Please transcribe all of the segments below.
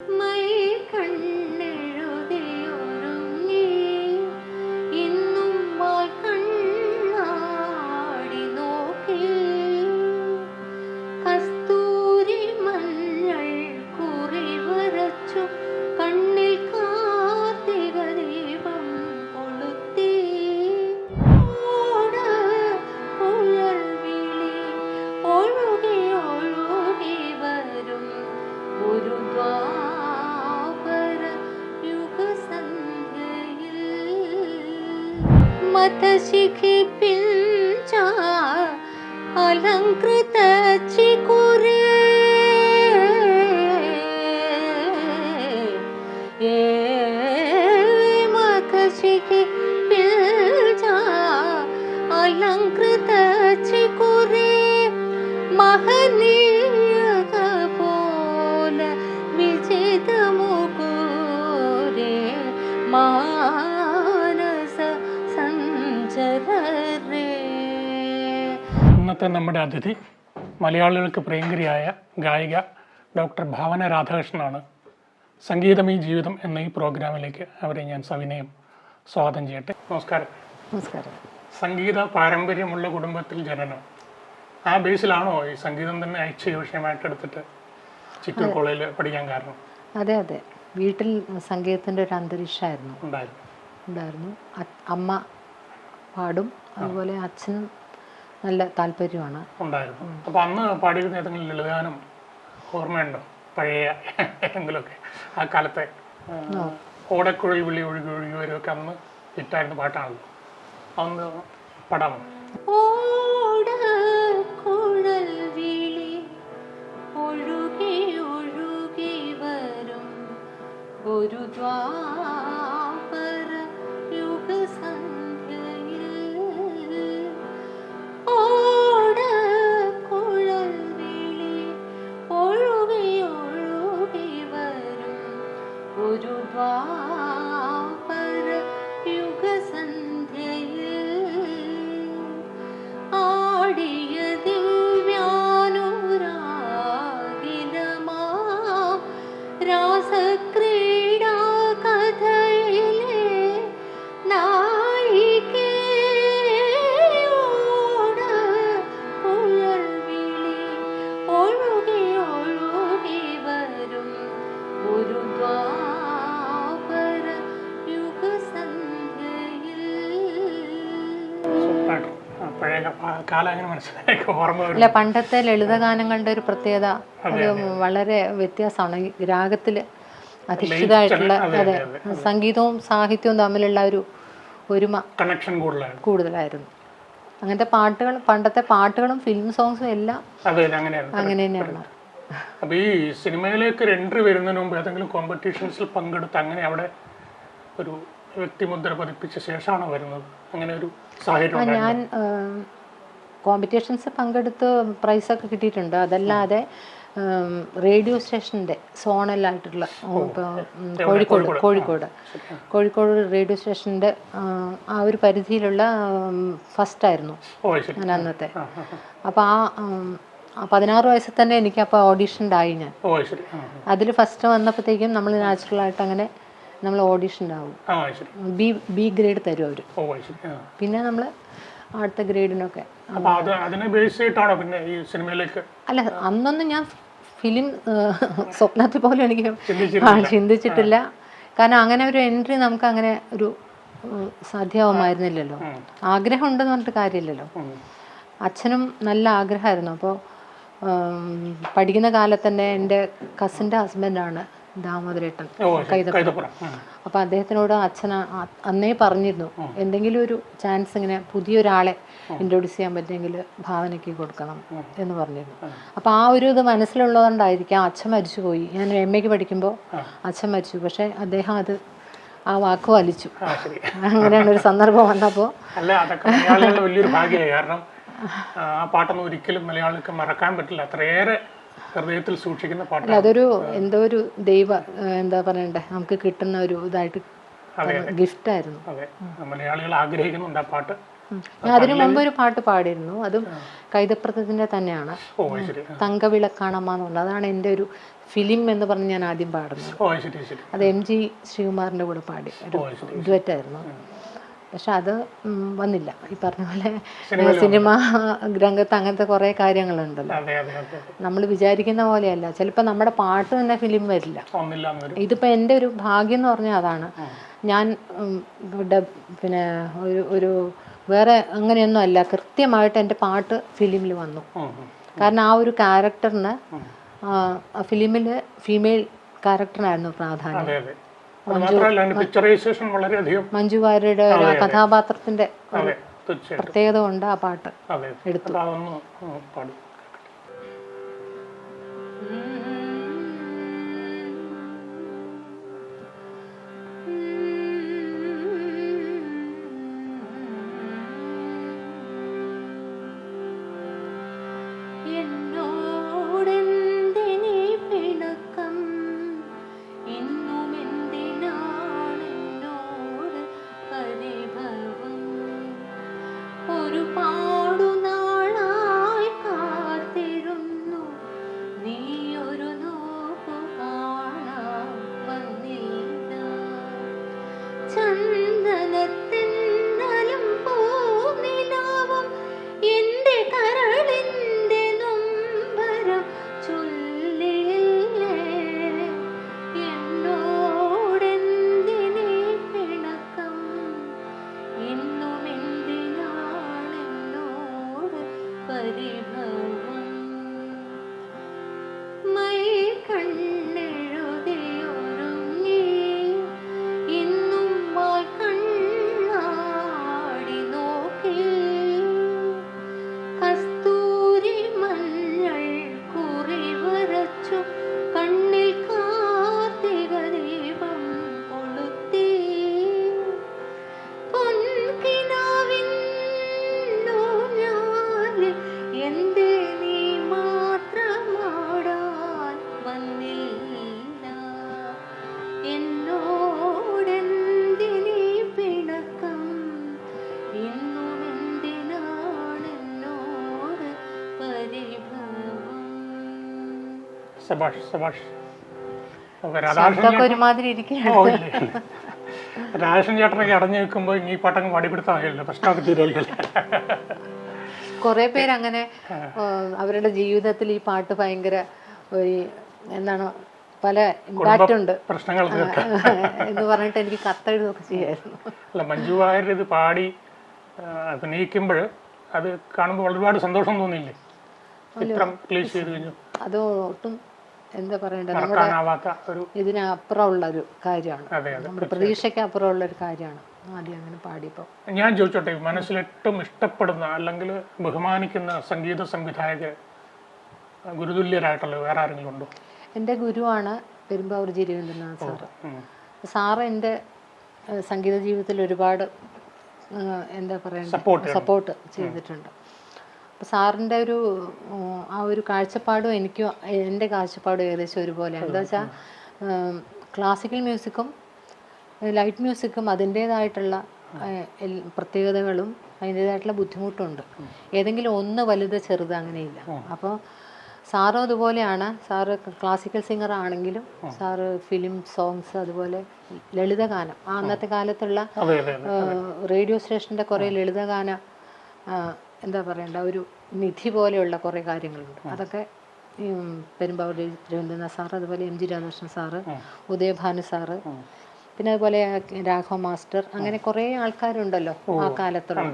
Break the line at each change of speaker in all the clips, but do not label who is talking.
My കണ്ണെഴുതിയൊരുങ്ങി ഇന്നും വാൽ കണ്ണാടി നോക്കി കസ്തൂരി മഞ്ഞൾ കുറി വരച്ചു കണ്ണിൽ കാർത്തിക ദീപം കൊളുത്തി കുഴൽ വിളി ഒഴുകി ഒഴുകി വരും ഒരു ദ്വാപര യുഗസന്ധ്യയിൽ മതശിഖി പിഞ്ച അലങ്കൃത ചികുരേ മതശിഖി പിഞ്ച അലങ്കൃത ചികുരേ മഹനീയക പോല വിജിതമുകൂരേ മാനസ സഞ്ചരരേ.
ഇന്നത്തെ നമ്മുടെ അതിഥി മലയാളികൾക്ക് പ്രിയങ്കരിയായ ഗായിക ഡോക്ടർ ഭാവന രാധാകൃഷ്ണനാണ്. സംഗീതമീ ജീവിതം എന്ന ഈ പ്രോഗ്രാമിലേക്ക് അവരെ ഞാൻ സവിനയം സ്വാഗതം ചെയ്യട്ടെ. നമസ്കാരം.
നമസ്കാരം.
സംഗീത പാരമ്പര്യമുള്ള കുടുംബത്തിൽ ജനനം, ആ ബേസിലാണോ ഈ സംഗീതം തന്നെ ഐച്ഛിക വിഷയമായിട്ട് എടുത്തിട്ട് ചിറ്റൂർ കോളേജിൽ പഠിക്കാൻ കാരണം?
അതെ അതെ, വീട്ടിൽ സംഗീതത്തിൻ്റെ ഒരു അന്തരീക്ഷമായിരുന്നു ഉണ്ടായിരുന്നു. അമ്മ പാടും, അതുപോലെ അച്ഛനും നല്ല താല്പര്യമാണ്
ഉണ്ടായിരുന്നു. അപ്പോൾ അന്ന് പാടിയിരുന്ന ഏതെങ്കിലും ലളിതഗാനം ഓർമ്മയുണ്ടോ? പഴയ എന്തെങ്കിലുമൊക്കെ ആ കാലത്തെ ഓടക്കുഴൽ വിളി ഒഴുകി ഒഴുകി വരുമൊക്കെ അന്ന് ഹിറ്റായിരുന്ന പാട്ടാണല്ലോ, അതൊന്ന് പാടാമോ?
ഓടക്കുഴൽ വിളി ഒഴുകി ഒഴുകി വരും ഒരു ദ്വാപര യുഗസന്ധ്യയിൽ ഓടക്കുഴൽ വിളി ഒഴുകി ഒഴുകി വരും ഒരു ദ്വാപര യുഗസന്ധ്യയിൽ ആടിയ ദിവ്യാനുരാഗിലമാ രാസക്രീഡാ കഥയിലെ നായികേ ഓടക്കുഴൽ വിളി ഒഴുകി ഒഴുകി വരും ഒരു ദ്വാപര യുഗസന്ധ്യയിൽ.
പഴയ കാലം അങ്ങനെ മനസ്സിലാക്കി ഓർമ്മ
അല്ല, പണ്ടത്തെ ലളിതഗാനങ്ങളുടെ ഒരു പ്രത്യേകത അത് വളരെ വ്യത്യാസമാണ്. ഈ രാഗത്തിൽ അധിഷ്ഠിതമായിട്ടുള്ള, അതെ, സംഗീതവും സാഹിത്യവും തമ്മിലുള്ള ഒരു ഒരുമ
കണക്ഷൻ
കൂടുതലായിരുന്നു. അങ്ങനത്തെ പാട്ടുകൾ, പണ്ടത്തെ പാട്ടുകളും ഫിലിം സോങ്സും എല്ലാം അങ്ങനെ തന്നെയാണ്.
അപ്പൊ ഈ സിനിമയിലേക്ക് ഒരു എൻട്രി വരുന്നതിന് മുമ്പ് ഏതെങ്കിലും കോമ്പറ്റീഷൻസിൽ പങ്കെടുത്ത് അങ്ങനെ അവിടെ ഒരു വ്യക്തിമുദ്ര പതിപ്പിച്ച ശേഷമാണോ വരുന്നത്? അങ്ങനെ ഒരു സാഹചര്യം?
ഞാൻ കോമ്പറ്റീഷൻസ് പങ്കെടുത്ത് പ്രൈസൊക്കെ കിട്ടിയിട്ടുണ്ട്. അതല്ലാതെ റേഡിയോ സ്റ്റേഷൻ്റെ സോണലായിട്ടുള്ള കോഴിക്കോട് റേഡിയോ സ്റ്റേഷൻ്റെ ആ ഒരു പരിധിയിലുള്ള ഫസ്റ്റായിരുന്നു ഞാൻ അന്നത്തെ. അപ്പോൾ ആ 16 വയസ്സിൽ തന്നെ എനിക്ക് അപ്പോൾ ഓഡീഷനായി. ഞാൻ അതിൽ ഫസ്റ്റ് വന്നപ്പോഴത്തേക്കും നമ്മൾ നാച്ചുറലായിട്ട് അങ്ങനെ നമ്മൾ ഓഡീഷനാവും. ബി ഗ്രേഡ് തരും അവർ. പിന്നെ നമ്മൾ അടുത്ത ഗ്രേഡിനൊക്കെ. അല്ല, അന്നൊന്നും ഞാൻ ഫിലിം സ്വപ്നത്തിൽ പോലും എനിക്ക് ചിന്തിച്ചിട്ടില്ല. കാരണം അങ്ങനെ ഒരു എൻട്രി നമുക്ക് അങ്ങനെ ഒരു സാധ്യമാവുമായിരുന്നില്ലല്ലോ. ആഗ്രഹം ഉണ്ടെന്ന് പറഞ്ഞിട്ട് കാര്യമില്ലല്ലോ. അച്ഛനും നല്ല ആഗ്രഹമായിരുന്നു. അപ്പോൾ പഠിക്കുന്ന കാലത്ത് തന്നെ എൻ്റെ കസിൻ്റെ ഹസ്ബൻഡാണ് ദാമോദരേട്ടൻ കൈതപ്പുറം. അപ്പോൾ അദ്ദേഹത്തിനോട് അച്ഛൻ അന്നേ പറഞ്ഞിരുന്നു, എന്തെങ്കിലും ഒരു ചാൻസ് ഇങ്ങനെ പുതിയൊരാളെ ഇൻട്രൊഡ്യൂസ് ചെയ്യാൻ പറ്റുമെങ്കിൽ ഭാവനയ്ക്ക് കൊടുക്കണം എന്ന് പറഞ്ഞിരുന്നു. അപ്പോൾ ആ ഒരു ഇത് മനസ്സിലുള്ളതുകൊണ്ടായിരിക്കാം. അച്ഛൻ മരിച്ചുപോയി. ഞാൻ MA പഠിക്കുമ്പോൾ അച്ഛൻ മരിച്ചു. പക്ഷേ അദ്ദേഹം ആ വാക്ക് വലിച്ചു. അങ്ങനെയാണ് ഒരു സന്ദർഭം വന്നപ്പോൾ.
വലിയൊരു ഭാഗ്യമായി. കാരണം ആ പാട്ടൊന്നും ഒരിക്കലും മലയാളികൾക്ക് മറക്കാൻ പറ്റില്ല. അത്രയേറെ ഹൃദയത്തിൽ സൂക്ഷിക്കുന്ന പാട്ട്.
അതൊരു എന്തോ ഒരു ദൈവ എന്താ പറയണ്ടേ, നമുക്ക് കിട്ടുന്ന ഒരു ഇതായിട്ട് ഗിഫ്റ്റ് ആയിരുന്നു.
അതെ, മലയാളികൾ ആഗ്രഹിക്കുന്നുണ്ട് ആ പാട്ട്
ഞാൻ അതിനു മുമ്പ് ഒരു പാട്ട് പാടിയിരുന്നു, അതും കൈതപ്രത്തിന്റെ തന്നെയാണ്.
ഓ ശരി.
തങ്കവിളക്കാണമ്മ എന്നുള്ളത്, അതാണ് എൻ്റെ ഒരു ഫിലിം എന്ന് പറഞ്ഞ് ഞാൻ ആദ്യം പാടുന്നത്.
ഓ ശരി ശരി.
അത് MG ശ്രീകുമാറിൻ്റെ കൂടെ പാടി ഒരു ഡുവറ്റായിരുന്നു. പക്ഷെ അത് വന്നില്ല. ഈ പറഞ്ഞ പോലെ സിനിമ രംഗത്ത് അങ്ങനത്തെ കുറേ കാര്യങ്ങളുണ്ടല്ലോ, നമ്മൾ വിചാരിക്കുന്ന പോലെയല്ല. ചിലപ്പോൾ നമ്മുടെ പാട്ട് തന്നെ ഫിലിം വരില്ല. ഇതിപ്പോൾ എൻ്റെ ഒരു ഭാഗ്യം എന്ന് പറഞ്ഞാൽ അതാണ്. ഞാൻ പിന്നെ ഒരു വേറെ അങ്ങനെയൊന്നും അല്ല, കൃത്യമായിട്ട് എൻ്റെ പാട്ട് ഫിലിമിൽ വന്നു. കാരണം ആ ഒരു ക്യാരക്ടറിന് ഫിലിമിൽ ഫീമെയിൽ ക്യാരക്ടറിനായിരുന്നു പ്രാധാന്യം. മഞ്ജു വാര്യരുടെ കഥാപാത്രത്തിന്റെ പ്രത്യേകത കൊണ്ട് ആ പാട്ട് എടുത്തു.
രാജേഷൻ ചേട്ടനൊക്കെ അടഞ്ഞു നിൽക്കുമ്പോൾ ഈ പാട്ടങ്ങ് പാടിപ്പെടുത്താമല്ലോ, പ്രശ്നമൊക്കെ തീരുമല്ലോ.
കുറെ പേര് അങ്ങനെ അവരുടെ ജീവിതത്തിൽ ഈ പാട്ട് ഭയങ്കര ഒരു എന്താണ് പല ഇമ്പാക്റ്റ് ഉണ്ട് എന്ന് പറഞ്ഞിട്ട് എനിക്ക് കത്തെഴുതൊക്കെ ചെയ്യായിരുന്നു.
അല്ല, മഞ്ജു വാര്യർ ഇത് പാടി അഭിനയിക്കുമ്പോൾ അത് കാണുമ്പോൾ ഒരുപാട് സന്തോഷം തോന്നിയില്ലേ?
അത് ഒട്ടും എന്താ പറയണ്ടത്, നമ്മുടെ ഇതിനപ്പുറമുള്ള ഒരു കാര്യമാണ്, നമ്മുടെ പ്രതീക്ഷയ്ക്ക് അപ്പുറമുള്ള ഒരു കാര്യമാണ് ആദ്യം അങ്ങനെ പാടിയപ്പോൾ.
ഞാൻ ചോദിച്ചോട്ടെ, മനസ്സിൽ ഏറ്റവും ഇഷ്ടപ്പെടുന്ന അല്ലെങ്കിൽ ബഹുമാനിക്കുന്ന സംഗീത സംവിധായകർ ഗുരുതുല്യരായിട്ടുള്ള വേറെ ആരെങ്കിലും ഉണ്ടോ?
എൻ്റെ ഗുരുവാണ് Perumbavoor G Raveendranath sir. Sir എൻ്റെ സംഗീത ജീവിതത്തിൽ ഒരുപാട് എന്താ പറയുക സപ്പോർട്ട് ചെയ്തിട്ടുണ്ട്. അപ്പോൾ സാറിൻ്റെ ആ ഒരു കാഴ്ചപ്പാടും എനിക്കും എൻ്റെ കാഴ്ചപ്പാടും ഏകദേശം ഒരുപോലെയാണ്. എന്താ വെച്ചാൽ ക്ലാസിക്കൽ മ്യൂസിക്കും ലൈറ്റ് മ്യൂസിക്കും അതിൻ്റേതായിട്ടുള്ള പ്രത്യേകതകളും അതിൻ്റേതായിട്ടുള്ള ബുദ്ധിമുട്ടുണ്ട്. ഏതെങ്കിലും ഒന്ന് വലുത് ചെറുത് അങ്ങനെയില്ല. അപ്പോൾ സാറും അതുപോലെയാണ്. സാറ് ക്ലാസിക്കൽ സിംഗർ ആണെങ്കിലും സാറ് ഫിലിം സോങ്സ്, അതുപോലെ ലളിതഗാനം, അന്നത്തെ കാലത്തുള്ള റേഡിയോ സ്റ്റേഷൻ്റെ കുറേ ലളിതഗാന എന്താ പറയണ്ട ഒരു നിധി പോലെയുള്ള കുറേ കാര്യങ്ങളുണ്ട്. അതൊക്കെ പെരുമ്പാവൂർ രവീന്ദ്രനാഥ് സാറ്, അതുപോലെ MG Radhakrishnan sir, Udayabhanu sir, പിന്നെ അതുപോലെ രാഘവ മാസ്റ്റർ, അങ്ങനെ കുറേ ആൾക്കാരുണ്ടല്ലോ ആ കാലത്തുള്ള.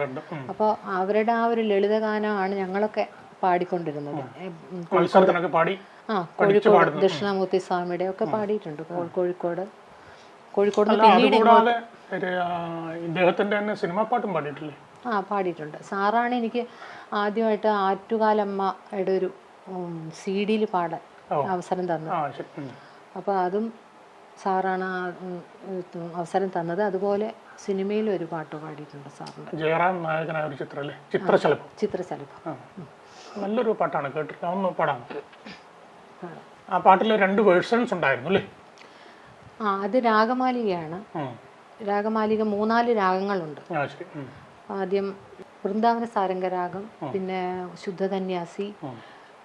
അപ്പോൾ അവരുടെ ആ ഒരു ലളിതഗാനമാണ് ഞങ്ങളൊക്കെ പാടിക്കൊണ്ടിരുന്നത്. കോഴിക്കോട് ദക്ഷിണാമൂർത്തി സ്വാമിയുടെ ഒക്കെ പാടിയിട്ടുണ്ട്. കോഴിക്കോട് പിന്നീട് പാടിയിട്ടുണ്ട്. സാറാണ് എനിക്ക് ആദ്യമായിട്ട് ആറ്റുകാലമ്മയുടെ ഒരു CD പാടാൻ അവസരം തന്നത്. അപ്പോൾ അതും സാറാണ് അവസരം തന്നത്. അതുപോലെ സിനിമയിൽ ഒരു പാട്ട് പാടിയിട്ടുണ്ട് സാറിന്.
ജയറാം നായകനായ ഒരു ചിത്രശലഭം നല്ലൊരു പാട്ടാണ്, കേട്ടിട്ട് പാടാം. ആ പാട്ടിൽ 2 വേർഷൻസ് ഉണ്ടായിരുന്നു അല്ലേ?
അത് രാഗമാലികയാണ്. രാഗമാലിക 3-4 രാഗങ്ങളുണ്ട്. ആദ്യം വൃന്ദാവന സാരംഗരാഗം, പിന്നെ ശുദ്ധധന്യാസി,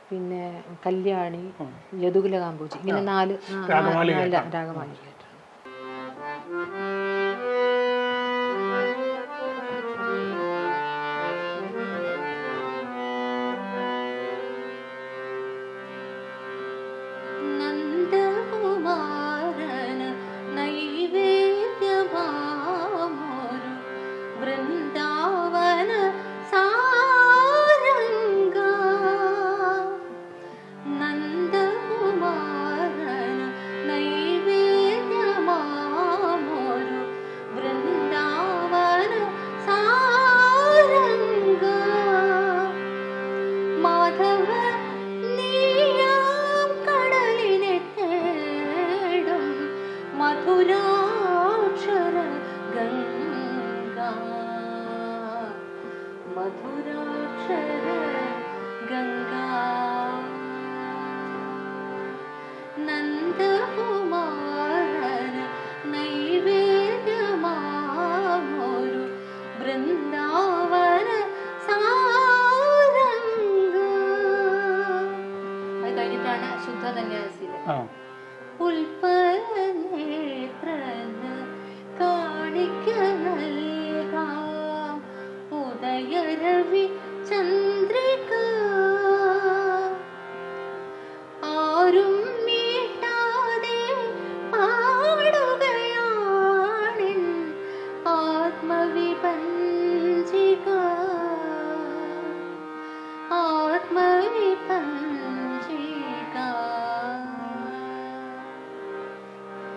പിന്നെ കല്യാണി, യദുകുല കാമ്പോജി, ഇങ്ങനെ നാല് രാഗമാലിക.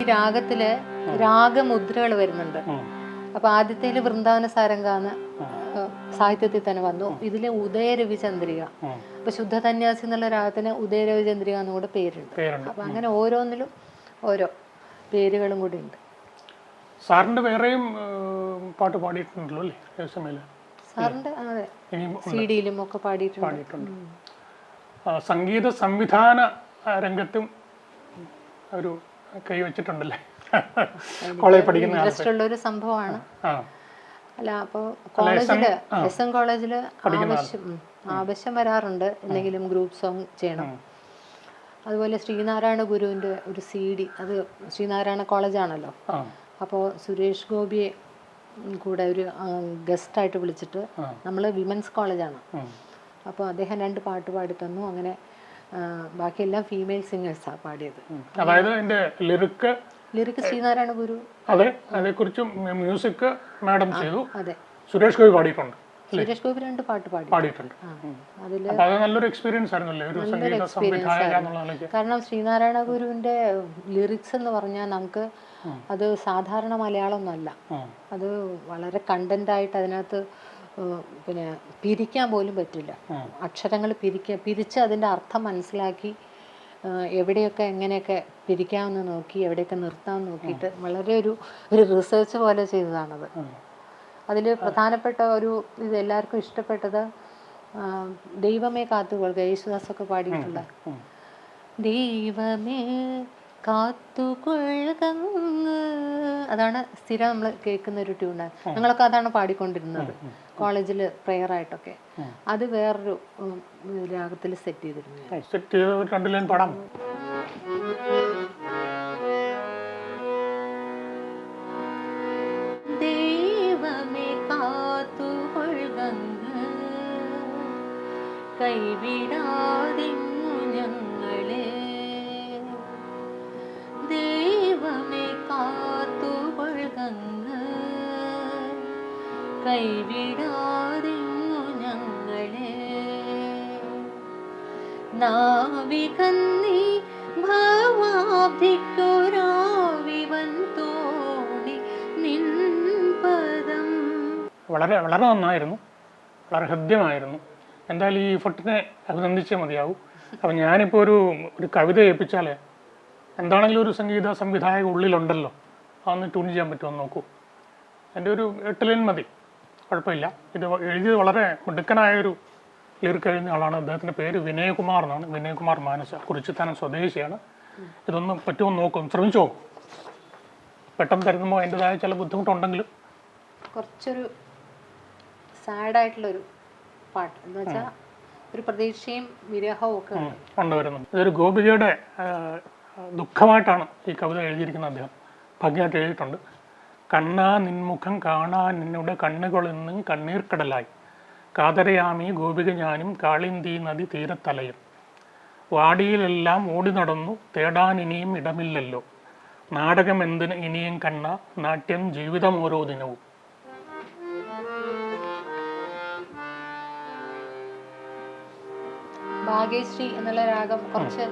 ഈ രാഗത്തില് രാഗമുദ്രകൾ വരുന്നുണ്ട്. അപ്പൊ ആദ്യത്തേല് വൃന്ദാവന സാരംഗാന്ന് സാഹിത്യത്തിൽ തന്നെ വന്നു. ഇതിലെ ഉദയരവിചന്ദ്രിക, അപ്പൊ ശുദ്ധധന്യാസി എന്നുള്ള രാഗത്തിന് ഉദയരവിചന്ദ്രിക എന്നുകൂടെ പേരുണ്ട്. അപ്പൊ അങ്ങനെ ഓരോന്നിലും ഓരോ പേരുകളും കൂടി ഉണ്ട്.
സാറിന്റെ വേറെയും പാട്ട് പാടിയിട്ടുണ്ടല്ലോ അല്ലേ?
സാറിന്റെ അതെ, CD-യിലും ഒക്കെ പാടിയിട്ടുണ്ട്.
സംഗീത സംവിധാന രംഗത്തും ഒരു കൈവച്ചിട്ടുണ്ടല്ലേ? കോളേജ് പഠിക്കുന്ന
ഇൻട്രസ്റ്റ് ഉള്ള ഒരു സംഭവമാണ്. അല്ല, അപ്പോൾ കോളേജില് SM കോളേജില് ആവശ്യം വരാറുണ്ട് എന്തെങ്കിലും ഗ്രൂപ്പ് സോങ് ചെയ്യണം. അതുപോലെ ശ്രീനാരായണ ഗുരുവിന്റെ ഒരു CD, അത് ശ്രീനാരായണ കോളേജാണല്ലോ, അപ്പോൾ സുരേഷ് ഗോപിയെ കൂടെ ഒരു ഗസ്റ്റായിട്ട് വിളിച്ചിട്ട്, നമ്മൾ വിമൻസ് കോളേജാണ്, അപ്പോൾ അദ്ദേഹം 2 പാട്ട് പാടി തന്നു. അങ്ങനെ ബാക്കിയെല്ലാം ഫീമെയിൽ സിംഗേഴ്സാണ് പാടിയത്.
അതായത് എൻ്റെ ലിറിക്ക്
ശ്രീനാരായണ ഗുരു,
അതെ, അതേക്കുറിച്ചും മ്യൂസിക് മാഡം ചെയ്തു.
അതെ,
സുരേഷ് ഗോപി പാടിയിട്ടുണ്ട്.
സുരേഷ് ഗോപി 2 പാട്ട് പാടിയിട്ടുണ്ട്. അതിൽ
നല്ലൊരു എക്സ്പീരിയൻസ് ആയിരുന്നല്ലേ ഒരു സംഗീത സംവിധായക എന്നുള്ള നിലയ്ക്ക്?
കാരണം ശ്രീനാരായണ ഗുരുവിന്റെ ലിറിക്സ് എന്ന് പറഞ്ഞാൽ നമുക്ക് അത് സാധാരണ മലയാളമൊന്നുമല്ല. അത് വളരെ കണ്ടന്റായിട്ട് അതിനകത്ത് പിന്നെ പിരിക്കാൻ പോലും പറ്റില്ല. അക്ഷരങ്ങൾ പിരിച്ച് അതിൻ്റെ അർത്ഥം മനസ്സിലാക്കി എവിടെയൊക്കെ എങ്ങനെയൊക്കെ പിരിക്കാമെന്ന് നോക്കി എവിടെയൊക്കെ നിർത്താമെന്ന് നോക്കിയിട്ട് വളരെ ഒരു റിസർച്ച് പോലെ ചെയ്തതാണത്. അതിൽ പ്രധാനപ്പെട്ട ഒരു ഇത് എല്ലാവർക്കും ഇഷ്ടപ്പെട്ടത് ദൈവമേ കാത്തുകൊള്ളുക, യേശുദാസൊക്കെ പാടിയിട്ടുള്ള ദൈവമേ കാത്തുകൊള്ളുക, അതാണ് സ്ഥിരം നമ്മൾ കേൾക്കുന്ന ഒരു ട്യൂണ്. ഞങ്ങളൊക്കെ അതാണ് പാടിക്കൊണ്ടിരുന്നത് കോളേജിൽ പ്രെയറായിട്ടൊക്കെ. അത് വേറൊരു രാഗത്തിൽ സെറ്റ് ചെയ്തിരുന്നു.
പാടാം.
ദൈവമേ കാത്തുകൊള്ളുക, കൈവിടാതെ ഞങ്ങളെ, ദൈവമേ കാത്തുകൊള്ളുക, കൈവിടാതെ ഞങ്ങളെ, നാവികന്നി ഭാവാബ്ധിക്കൊരാവിവൻ തോണി നിൻപദം.
വളരെ വളരെ നന്നായിരുന്നു, വളരെ ഹൃദ്യമായിരുന്നു. എന്തായാലും ഈ എഫർട്ടിനെ അഭിനന്ദിച്ചേ മതിയാവും. അപ്പം ഞാനിപ്പോൾ ഒരു കവിത ഏൽപ്പിച്ചാൽ എന്താണെങ്കിലും ഒരു സംഗീത സംവിധായക ഉള്ളിലുണ്ടല്ലോ, അതൊന്ന് ട്യൂൺ ചെയ്യാൻ പറ്റുമോ നോക്കൂ. എൻ്റെ ഒരു 8 ലൈൻ മതി, കുഴപ്പമില്ല. ഇത് എഴുതിയത് വളരെ മിടുക്കനായൊരു ലിറിക്ക് എഴുതുന്ന ആളാണ്. അദ്ദേഹത്തിൻ്റെ പേര് വിനയകുമാർ എന്നാണ്. വിനയകുമാർ മാനസ, കുറിച്ചിത്താനം സ്വദേശിയാണ്. ഇതൊന്നും പറ്റുമോ നോക്കും, ശ്രമിച്ചു നോക്കും. പെട്ടെന്ന് തരുമ്പോൾ അതിൻ്റെതായ ചില ബുദ്ധിമുട്ടുണ്ടെങ്കിലും
കുറച്ചൊരു സാഡായിട്ടുള്ളൊരു പാട്ട് എന്ന് വെച്ചാൽ ഒരു പ്രതീക്ഷയും വിരഹവും ഒക്കെ ഉണ്ട്.
കൊണ്ടുവരുന്നുണ്ട്. ഇതൊരു ഗോപികയുടെ ദുഃഖമായിട്ടാണ് ഈ കവിത എഴുതിയിരിക്കുന്നത്. അദ്ദേഹം ഭംഗിയായിട്ട് എഴുതിയിട്ടുണ്ട്. കണ്ണാ നിൻമുഖം കാണാ നിന്നുടെ കണ്ണുകളെന്നും കണ്ണീർക്കടലായി കാതരയാമി ഗോപിക ഞാനും കാളിന്തി നദി തീരത്തലയും വാടിയിലെല്ലാം ഓടി നടന്നു തേടാൻ ഇനിയും ഇടമില്ലല്ലോ നാടകം എന്തിന് ഇനിയും കണ്ണ നാട്യം ജീവിതം ഓരോ ദിനവും.
ഭാഗ്യശ്രീ എന്നുള്ള രാഗം കുറച്ച്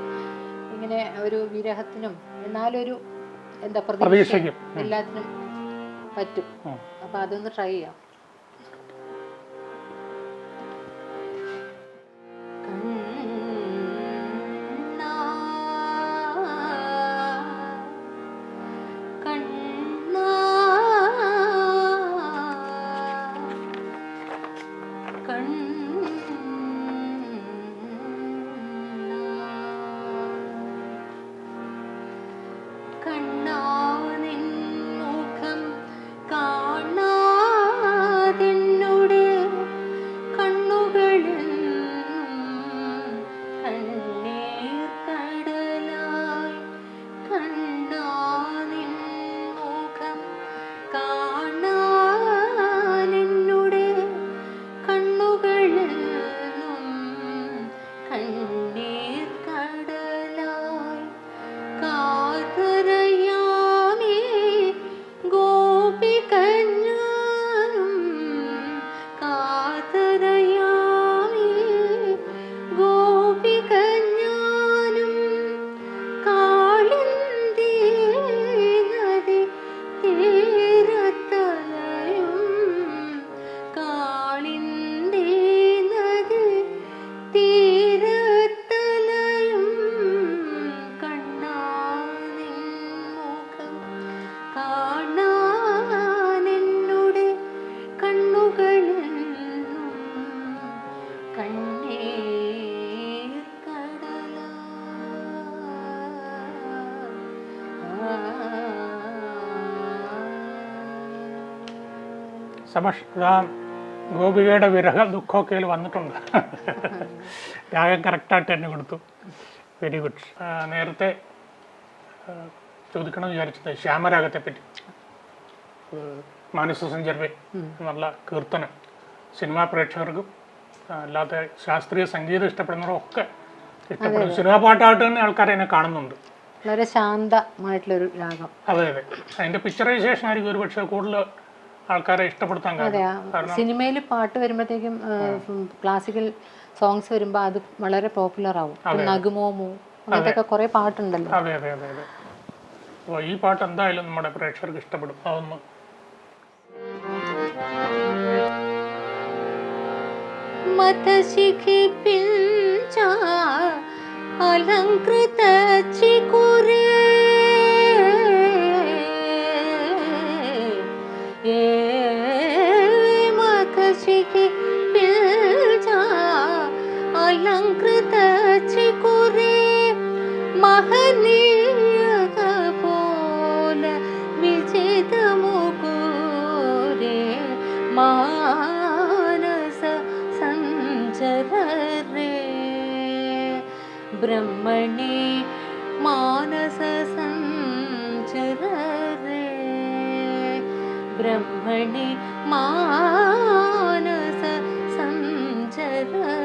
ഇങ്ങനെ ഒരു വിരഹത്തിനും എന്നാലൊരു എന്താ പ്രതീക്ഷയ്ക്കും എല്ലാത്തിനും പറ്റും. അപ്പൊ അതൊന്ന് ട്രൈ ചെയ്യാം.
സബാഷ്. ഗോപികയുടെ വിരഹ ദുഃഖമൊക്കെ വന്നിട്ടുണ്ട്. രാഗം കറക്റ്റായിട്ട് തന്നെ കൊടുത്തു. Very good. നേരത്തെ ചോദിക്കണം വിചാരിച്ചത് ശ്യാമരാഗത്തെ പറ്റി. മാനസസഞ്ചാരി എന്നുള്ള കീർത്തനം സിനിമാ പ്രേക്ഷകർക്കും അല്ലാതെ ശാസ്ത്രീയ സംഗീതം ഇഷ്ടപ്പെടുന്നവരൊക്കെ ഇഷ്ടപ്പെടുന്നു. സിനിമാ പാട്ടായിട്ട് തന്നെ ആൾക്കാർ എന്നെ കാണുന്നുണ്ട്.
വളരെ ശാന്തമായിട്ടുള്ളൊരു രാഗം.
അതെ അതെ. അതിന്റെ പിക്ചറൈസേഷൻ ആയിരിക്കും ഒരു പക്ഷേ കൂടുതൽ ആൾക്കാരെ ഇഷ്ടപ്പെടുത്താൻ
കാരണം സിനിമയിൽ പാട്ട് വരുമ്പോഴത്തേക്കും ക്ലാസിക്കൽ സോങ്സ് വരുമ്പോൾ അത് വളരെ പോപ്പുലർ ആവും. നഗുമോമോ അങ്ങനത്തെ കുറെ പാട്ടുണ്ടല്ലോ.
അതെ അതെ അതെ അതെ. അപ്പോൾ ഈ പാട്ട് എന്തായാലും നമ്മുടെ പ്രേക്ഷകർക്ക് ഇഷ്ടപ്പെടും. അതൊന്ന്
മതശിഖി പിഞ്ച അലങ്കൃത ചികുരേ മതശിഖി പിഞ്ച അലങ്കൃത ചികുരേ മഹനീയ പോല വിജിത മുകുരേ മാനസ സഞ്ചരരേ ബ്രഹ്മണി മാനസ സഞ്ചരരേ ബ്രഹ്മണി മാനസ സഞ്ചരരേ.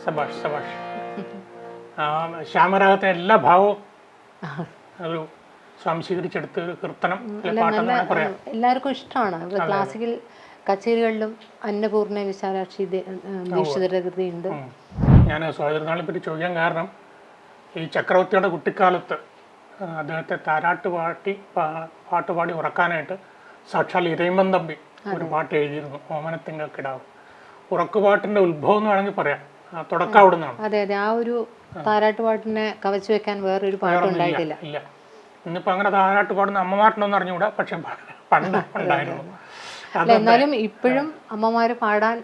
സബാഷ് സബാഷ്. ശ്യാമരാഗത്തെ എല്ലാ ഭാവവും ഒരു സ്വാംശീകരിച്ചെടുത്ത് ഒരു കീർത്തനം പാട്ടെന്ന് പറയാം.
എല്ലാവർക്കും ഇഷ്ടമാണ്. ക്ലാസിക്കൽ കച്ചേരികളിലും അന്നപൂർണ്ണ വിശാലാക്ഷി ദീക്ഷിതരുടെ കൃതിയുണ്ട്.
ഞാൻ സ്വാതിരുന്നാളിനെ പറ്റി ചോദിക്കാൻ കാരണം ഈ ചക്രവർത്തിയുടെ കുട്ടിക്കാലത്ത് അദ്ദേഹത്തെ പാട്ടുപാടി ഉറക്കാനായിട്ട് സാക്ഷാൽ ഇരയിമ്മൻ തമ്പി ഒരു പാട്ട് എഴുതിയിരുന്നു, ഓമനത്തിങ്കക്കിടാവ്. ഉറക്കുപാട്ടിന്റെ ഉത്ഭവം എന്ന് വേണമെങ്കിൽ പറയാം. തുടക്കം അവിടെ നിന്നാണ്.
അതെ അതെ. ആ ഒരു താരാട്ടുപാട്ടിനെ കവച്ചു വെക്കാൻ വേറൊരു പാട്ടുണ്ടായിട്ടില്ല.
ഇല്ല. ഇന്നിപ്പോ അങ്ങനെ താരാട്ട് പാടുന്ന അമ്മമാരുണ്ടോന്ന് അറിഞ്ഞുകൂടാ, പക്ഷെ പണ്ട് ഉണ്ടായിരുന്നു.
എന്നാലും ഇപ്പോഴും അമ്മമാര് പാടാൻ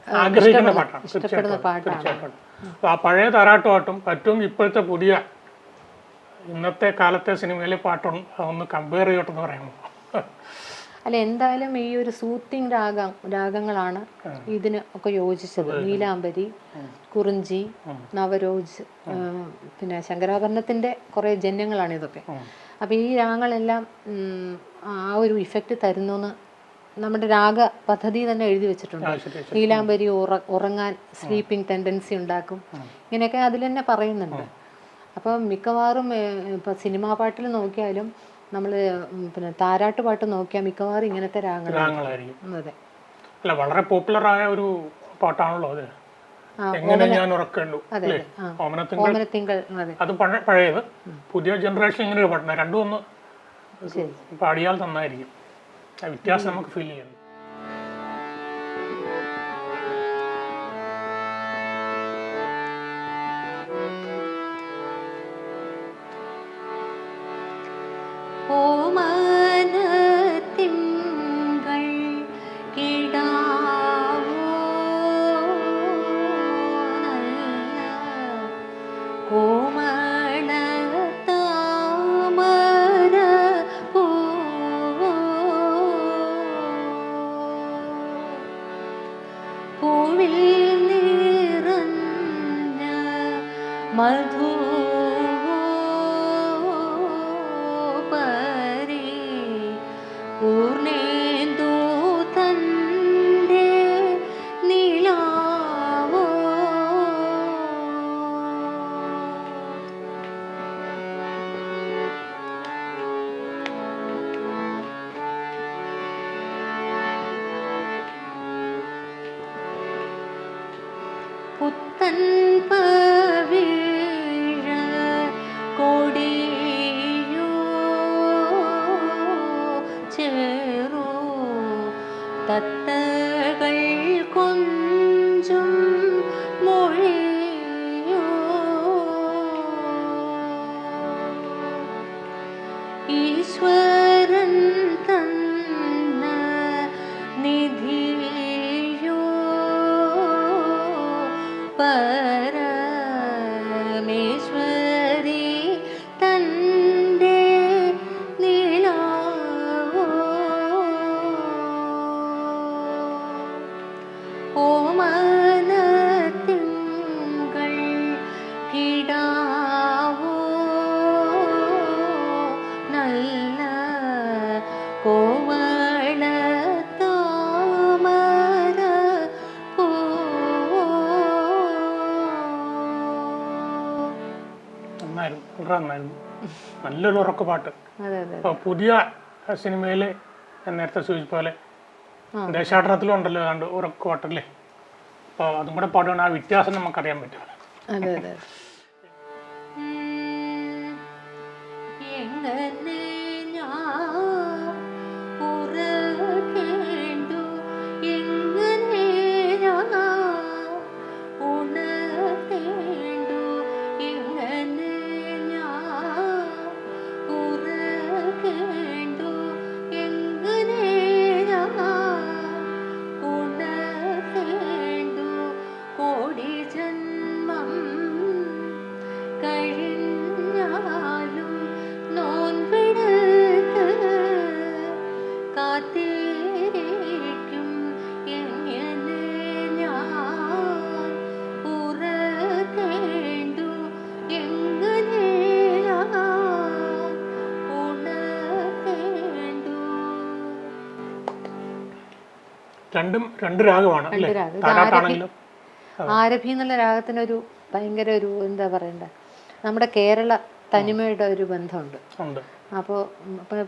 ആഗ്രഹിക്കുന്ന പാട്ടാണ്, തീർച്ചയായിട്ടും. അപ്പൊ ആ പഴയ താരാട്ടുപാട്ടും പറ്റും ഇപ്പോഴത്തെ പുതിയ ഇന്നത്തെ കാലത്തെ സിനിമയിലെ ഒന്ന് കമ്പയർ ചെയ്യട്ടെന്ന് പറയാമോ?
അല്ല, എന്തായാലും ഈ ഒരു സൂത്തിങ് രാഗങ്ങളാണ് ഇതിന് ഒക്കെ യോജിച്ചത്. നീലാംബരി, കുറിഞ്ചി, നവരോജ്, പിന്നെ ശങ്കരാഭരണത്തിന്റെ കുറെ ജന്യങ്ങളാണ് ഇതൊക്കെ. അപ്പൊ ഈ രാഗങ്ങളെല്ലാം ആ ഒരു ഇഫക്റ്റ് തരുന്നു നമ്മുടെ രാഗ പദ്ധതി തന്നെ എഴുതി വെച്ചിട്ടുണ്ട്. നീലാംബരി ഉറങ്ങാൻ സ്ലീപ്പിംഗ് ടെൻഡൻസി ഉണ്ടാക്കും, ഇങ്ങനെയൊക്കെ അതിൽ തന്നെ പറയുന്നുണ്ട്. അപ്പം മിക്കവാറും ഇപ്പം സിനിമാ പാട്ടിൽ നോക്കിയാലും നമ്മൾ പിന്നെ താരാട്ട് പാട്ട് നോക്കിയാൽ മിക്കവാറും ഇങ്ങനത്തെ രാഗങ്ങളായിരിക്കും. അതെ,
അല്ല വളരെ പോപ്പുലർ ആയ ഒരു പാട്ടാണല്ലോ അത്. എങ്ങനെ ഞാൻ ഉറക്കണ്ടു,
ഓമനത്തിങ്കൾ.
അത് പഴയത്. പുതിയ ജനറേഷൻ ഇങ്ങനെ പാട്ടുണ്ട്. രണ്ടും ഒന്ന് പാടിയാൽ നന്നായിരിക്കും. വ്യത്യാസം നമുക്ക് ഫീൽ ചെയ്യുന്നു.
പുത്തൻ പവിഴ കൊടിയോ ചേറോ തത്തകൾ കൊഞ്ചും മൊഴിയോ ഈശ്വരൻ തന്ന നിധിയോ പരമേശ്വരി തൻ്റെ നിലാവോ ഓമനത്തിങ്കൾ കിടാവോ നല്ല കോവള താമര
നന്നായിരുന്നു. നല്ലൊരു ഉറക്കപ്പാട്ട്. പുതിയ സിനിമയില് ഞാൻ നേരത്തെ സൂചിച്ച പോലെ ദേശാടനത്തിലും ഉണ്ടല്ലോ ഏതാണ്ട് ഉറക്കപ്പാട്ടല്ലേ. അപ്പോൾ അതും കൂടെ പാടുകയാണ്, ആ വ്യത്യാസം നമുക്കറിയാൻ പറ്റും. രണ്ട് രാഗമാണ്.
ആരഭി എന്നുള്ള രാഗത്തിനൊരു ഭയങ്കര ഒരു എന്താ പറയണ്ട, നമ്മുടെ കേരള തനിമയുടെ ഒരു ബന്ധമുണ്ട്. അപ്പോൾ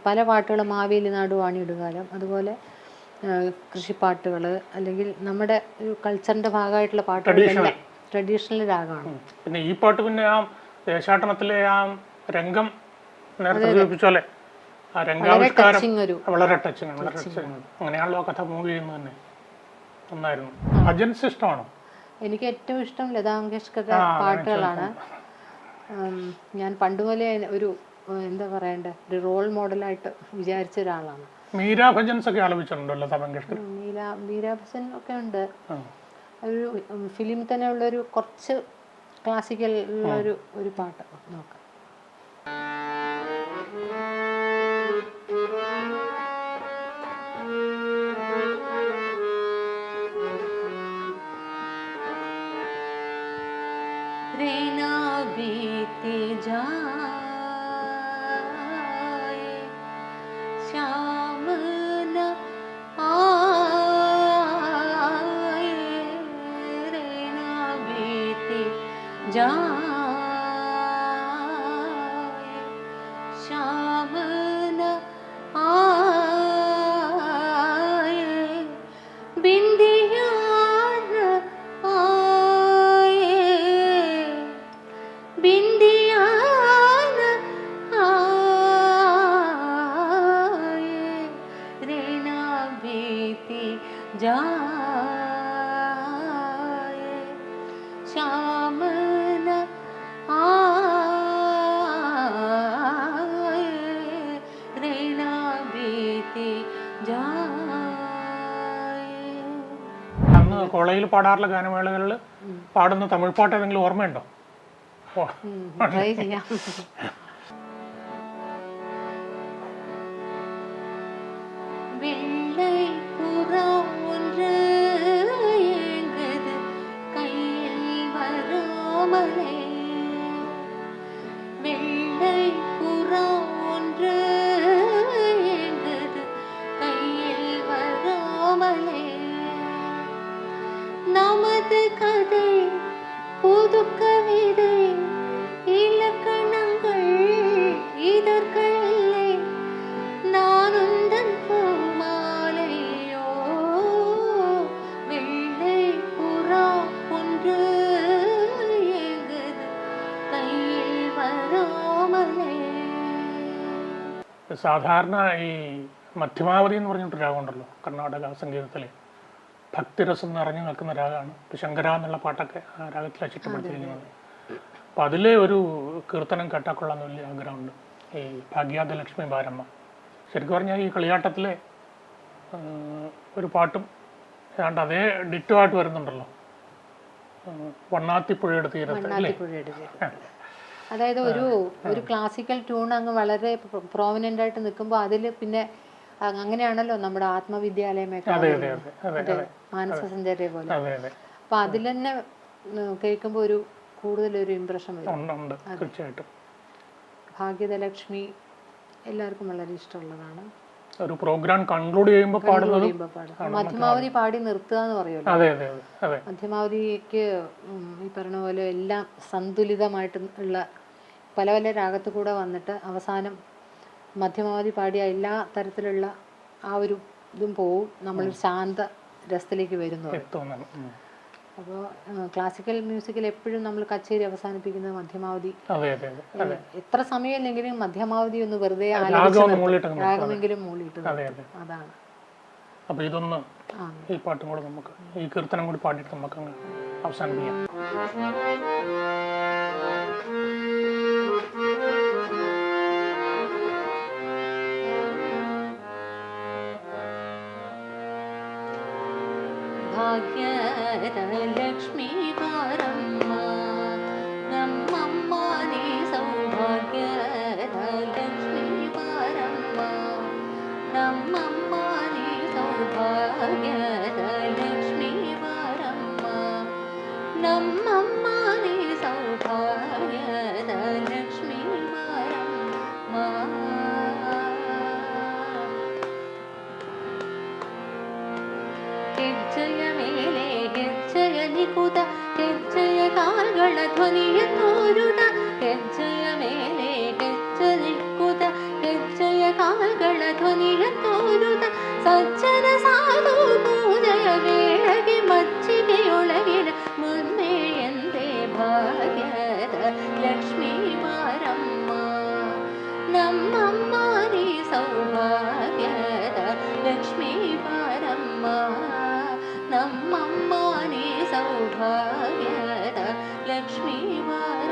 പല പാട്ടുകളും മാവേലി നാട് വാണിയിടുകാലം, അതുപോലെ കൃഷിപ്പാട്ടുകൾ, അല്ലെങ്കിൽ നമ്മുടെ ഒരു കൾച്ചറിന്റെ ഭാഗമായിട്ടുള്ള പാട്ടുകളെല്ലാം ട്രഡീഷണൽ രാഗമാണ്.
പിന്നെ ഈ പാട്ട് പിന്നെ ആ ദേശാടനത്തിലെ ആ രംഗം നേരത്തെ സൂചിപ്പിച്ചോലെ ആ രംഗാവിഷ്കാരം വളരെ ടച്ചിങ്. അങ്ങനെയാണല്ലോ കഥ മൂവ് ചെയ്യുന്നത് തന്നെ. നന്നായിരുന്നു. ഭജൻസ് ഇഷ്ടമാണോ?
എനിക്ക് ഏറ്റവും ഇഷ്ടം ലതാ മങ്കേഷ്കറുടെ പാട്ടുകളാണ്. ഞാൻ പണ്ടുപോലെ ഒരു എന്താ പറയണ്ടേ, ഒരു റോൾ മോഡലായിട്ട് വിചാരിച്ച ഒരാളാണ്.
മീരാ ഭജൻസ് ഒക്കെ ആലപിച്ചിട്ടുണ്ടോ ലതാ മങ്കേഷ്കർ?
മീരാ ഭജൻ ഒക്കെ ഉണ്ട്. ഒരു ഫിലിം തന്നെ ഉള്ളൊരു കുറച്ച് ക്ലാസിക്കൽ ഉള്ളൊരു പാട്ട് നോക്കാം. रेना बीते जाए, श्याम न आए, रेना बीते जाए, श्याम न आए, बिंदिया न आए, बिंदिया न आए, रेना बीती जाए, श्याम न आए, रेना बीती जाए.
അന്ന് കോളേജിൽ പാടാറുള്ള ഗാനമേളകളിൽ പാടുന്ന തമിഴ് പാട്ട് ഏതെങ്കിലും ഓർമ്മയുണ്ടോ?
ട്രൈ ചെയ്യാം. வெள்ளை புறா ஒன்று ஏங்குது கையில் வராமலே, வெள்ளை புறா ஒன்று ஏங்குது கையில் வராமலே, நமது கதை புது கவிதை இலக்கணங்கள் இதற்கில்லை, நான் உந்தன் பூமாலையோ, வெள்ளை புறா ஒன்று ஏங்குது கையில் വരാമലേ.
സാധാരണ ഈ മധ്യമാവധി എന്ന് പറഞ്ഞിട്ട് രാഗമുണ്ടല്ലോ കർണാടക സംഗീതത്തിലെ, ഭക്തിരസം നിറഞ്ഞു നിൽക്കുന്ന രാഗമാണ്. ഇപ്പം ശങ്കര എന്നുള്ള പാട്ടൊക്കെ ആ രാഗത്തിലാണ് ചിട്ടപ്പെടുത്തിയിരിക്കുന്നത്. അപ്പം അതിലെ ഒരു കീർത്തനം കേട്ടാൽ കൊള്ളാമെന്ന് വലിയ ആഗ്രഹമുണ്ട്. ഈ ഭാഗ്യാദലക്ഷ്മി ബാരമ്മ. ശരിക്കും പറഞ്ഞാൽ ഈ കളിയാട്ടത്തിലെ ഒരു പാട്ടും ഏതാണ്ട് അതേ ഡിറ്റുമായിട്ട് വരുന്നുണ്ടല്ലോ, വണ്ണാത്തിപ്പുഴയുടെ തീരത്ത് അല്ലേ?
അതായത് ഒരു ക്ലാസിക്കൽ ട്യൂൺ അങ്ങ് വളരെ പ്രോമിനൻ്റ് ആയിട്ട് നിൽക്കുമ്പോൾ അതിൽ പിന്നെ അങ്ങനെയാണല്ലോ നമ്മുടെ ആത്മവിദ്യാലയമൊക്കെ മാനസ സഞ്ചാരിയെ പോലെ. അപ്പൊ അതിൽ തന്നെ കേൾക്കുമ്പോൾ ഒരു കൂടുതലൊരു ഇംപ്രഷൻ വരും.
തീർച്ചയായിട്ടും
ഭാഗ്യദലക്ഷ്മി എല്ലാവർക്കും വളരെ ഇഷ്ടമുള്ളതാണ്.
ഒരു പ്രോഗ്രാം കൺക്ലൂഡ് ചെയ്യുമ്പോൾ
മധ്യമാവധി പാടി നിർത്തുക എന്ന് പറയുമല്ലോ. മധ്യമാവധിക്ക് ഈ പറഞ്ഞ പോലെ എല്ലാം സന്തുലിതമായിട്ട് ഉള്ള പല പല രാഗത്തു കൂടെ വന്നിട്ട് അവസാനം മധ്യമാവധി പാടിയ എല്ലാ തരത്തിലുള്ള ആ ഒരു ഇതും പോവും, നമ്മളൊരു ശാന്ത രസത്തിലേക്ക് വരുന്നു. അപ്പോൾ ക്ലാസിക്കൽ മ്യൂസിക്കിൽ എപ്പോഴും നമ്മൾ കച്ചേരി അവസാനിപ്പിക്കുന്നത് മധ്യമാവധി. എത്ര സമയമില്ലെങ്കിലും മധ്യമാവധി ഒന്ന് വെറുതെ രാഗമെങ്കിലും മൂളിയിട്ട് അതാണ്.
അപ്പൊ ഇതൊന്ന് ഈ പാട്ടും കൂടെ നമുക്ക് ഈ കീർത്തനം കൂടി പാടിയിട്ട് നമുക്ക് അവസാനിപ്പിക്കാം.
ഭാഗ്യലക്ഷ്മി ബാരമ്മ നമ്മമ്മ നീ സൗഭാഗ്യലക്ഷ്മി ബാരമ്മ നമ്മമ്മ നീ സൗഭാഗ്യലക്ഷ്മി ബാരമ്മ നമ്മമ്മ നീ സൗഭാഗ്യലക്ഷ്മി ബാരമ്മ. ಹೆಜ್ಜೆಯ ಮೇಲೆ ಹೆಜ್ಜೆಯ ನಿಕುತ ಹೆಜ್ಜೆಯ ಕಾಲ್ಗಳ ಧ್ವನಿಯ ತೋರುತ, ಹೆಜ್ಜೆಯ ಮೇಲೆ ಹೆಜ್ಜೆ ನಿಕುತ ಹೆಜ್ಜೆಯ ಕಾಲ್ಗಳ ಧ್ವನಿಯ ತೋರುತ, ಸಜ್ಜನ ಸಾಧು ಪೂಜೆಯ ವೇಳೆಗೆ ಮಜ್ಜಿಗೆಯೊಳಗಿನ ಮುನ್ನೆ ಎಂದೇ ಭಾಗ್ಯದ ಲಕ್ಷ್ಮೀ ಬಾರಮ್ಮ ನಮ್ಮಮ್ಮ ನೀ ಸೌಭಾಗ್ಯದ ಲಕ್ಷ್ಮೀ ಬಾರಮ್ಮ ನಮ್ಮಮ್ಮ ನೀ ಸೌಭಾಗ್ಯದ ಲಕ್ಷ್ಮೀ ಬಾರಮ್ಮ.